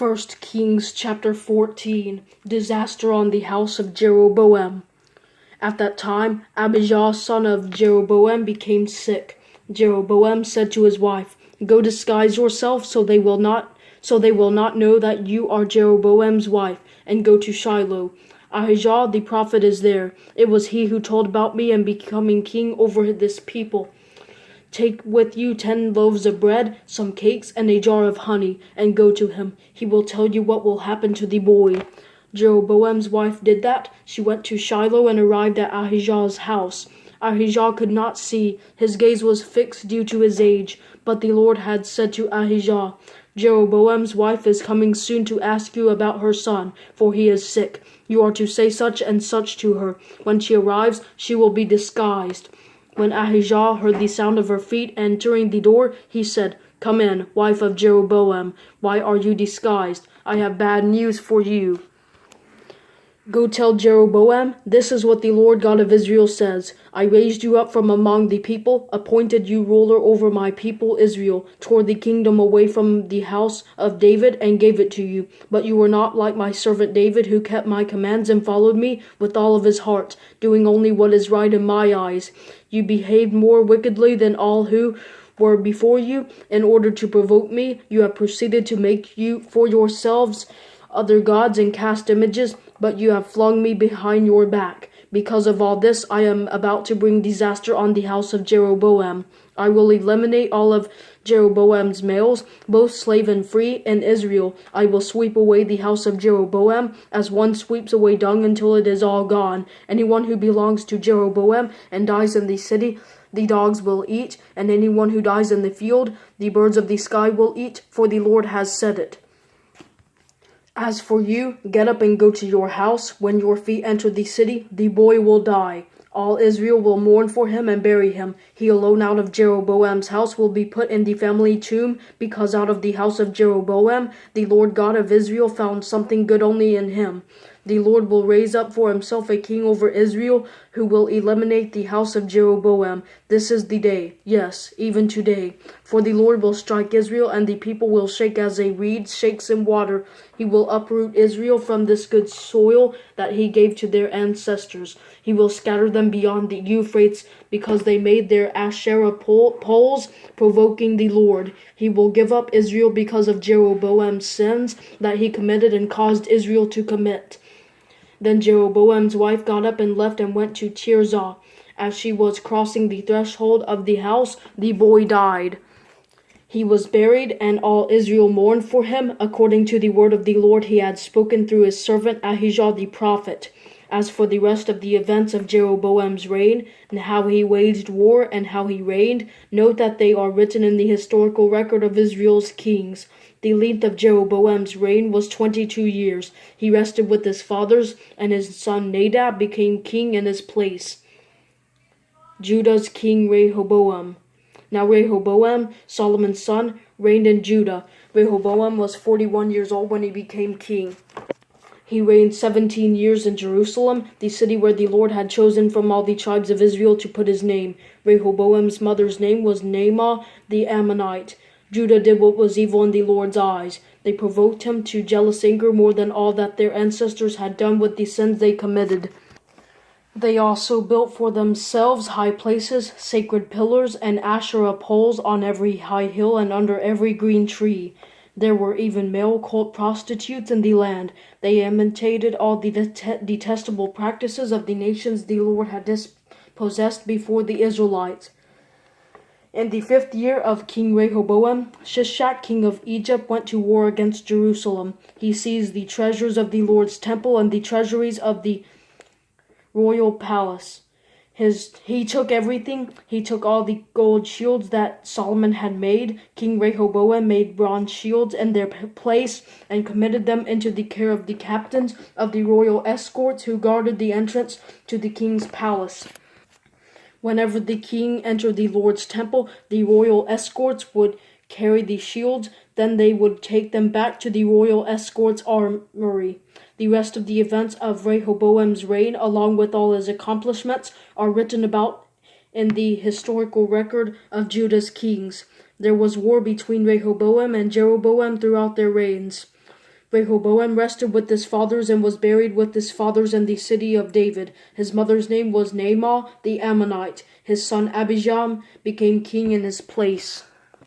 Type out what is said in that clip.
1 Kings chapter 14. Disaster on the house of Jeroboam. At that time, Abijah son of Jeroboam became sick. Jeroboam said to his wife, "Go disguise yourself so they will not know that you are Jeroboam's wife, and go to Shiloh. Ahijah the prophet is there. It was he who told about me and becoming king over this people. Take with you 10 loaves of bread, some cakes, and a jar of honey, and go to him. He will tell you what will happen to the boy." Jeroboam's wife did that. She went to Shiloh and arrived at Ahijah's house. Ahijah could not see. His gaze was fixed due to his age. But the Lord had said to Ahijah, "Jeroboam's wife is coming soon to ask you about her son, for he is sick. You are to say such and such to her. When she arrives, she will be disguised." When Ahijah heard the sound of her feet entering the door, he said, "Come in, wife of Jeroboam. Why are you disguised? I have bad news for you. Go tell Jeroboam, this is what the Lord God of Israel says. I raised you up from among the people, appointed you ruler over my people Israel, tore the kingdom away from the house of David and gave it to you. But you were not like my servant David, who kept my commands and followed me with all of his heart, doing only what is right in my eyes. You behaved more wickedly than all who were before you. In order to provoke me, you have proceeded to make you for yourselves other gods and cast images, but you have flung me behind your back. Because of all this, I am about to bring disaster on the house of Jeroboam. I will eliminate all of Jeroboam's males, both slave and free, in Israel. I will sweep away the house of Jeroboam as one sweeps away dung until it is all gone. Anyone who belongs to Jeroboam and dies in the city, the dogs will eat, and anyone who dies in the field, the birds of the sky will eat, for the Lord has said it. As for you, get up and go to your house. When your feet enter the city, the boy will die. All Israel will mourn for him and bury him. He alone out of Jeroboam's house will be put in the family tomb, because out of the house of Jeroboam, the Lord God of Israel found something good only in him. The Lord will raise up for himself a king over Israel, who will eliminate the house of Jeroboam. This is the day, yes, even today. For the Lord will strike Israel, and the people will shake as a reed shakes in water. He will uproot Israel from this good soil that he gave to their ancestors. He will scatter them beyond the Euphrates, because they made their Asherah poles, provoking the Lord. He will give up Israel because of Jeroboam's sins that he committed and caused Israel to commit. Then Jeroboam's wife got up and left and went to Tirzah. As she was crossing the threshold of the house, the boy died. He was buried, and all Israel mourned for him, according to the word of the Lord he had spoken through his servant Ahijah the prophet. As for the rest of the events of Jeroboam's reign, and how he waged war and how he reigned, note that they are written in the historical record of Israel's kings. The length of Jeroboam's reign was 22 years. He rested with his fathers, and his son Nadab became king in his place. Judah's king Rehoboam. Now Rehoboam, Solomon's son, reigned in Judah. Rehoboam was 41 years old when he became king. He reigned 17 years in Jerusalem, the city where the Lord had chosen from all the tribes of Israel to put his name. Rehoboam's mother's name was Naamah the Ammonite. Judah did what was evil in the Lord's eyes. They provoked him to jealous anger more than all that their ancestors had done with the sins they committed. They also built for themselves high places, sacred pillars, and Asherah poles on every high hill and under every green tree. There were even male cult prostitutes in the land. They imitated all the detestable practices of the nations the Lord had dispossessed before the Israelites. In the 5th year of King Rehoboam, Shishak, king of Egypt, went to war against Jerusalem. He seized the treasures of the Lord's temple and the treasuries of the royal palace. He took everything. He took all the gold shields that Solomon had made. King Rehoboam made bronze shields in their place and committed them into the care of the captains of the royal escorts who guarded the entrance to the king's palace. Whenever the king entered the Lord's temple, the royal escorts would carry the shields. Then they would take them back to the royal escort's armory. The rest of the events of Rehoboam's reign, along with all his accomplishments, are written about in the historical record of Judah's kings. There was war between Rehoboam and Jeroboam throughout their reigns. Rehoboam rested with his fathers and was buried with his fathers in the city of David. His mother's name was Naamah the Ammonite. His son Abijam became king in his place.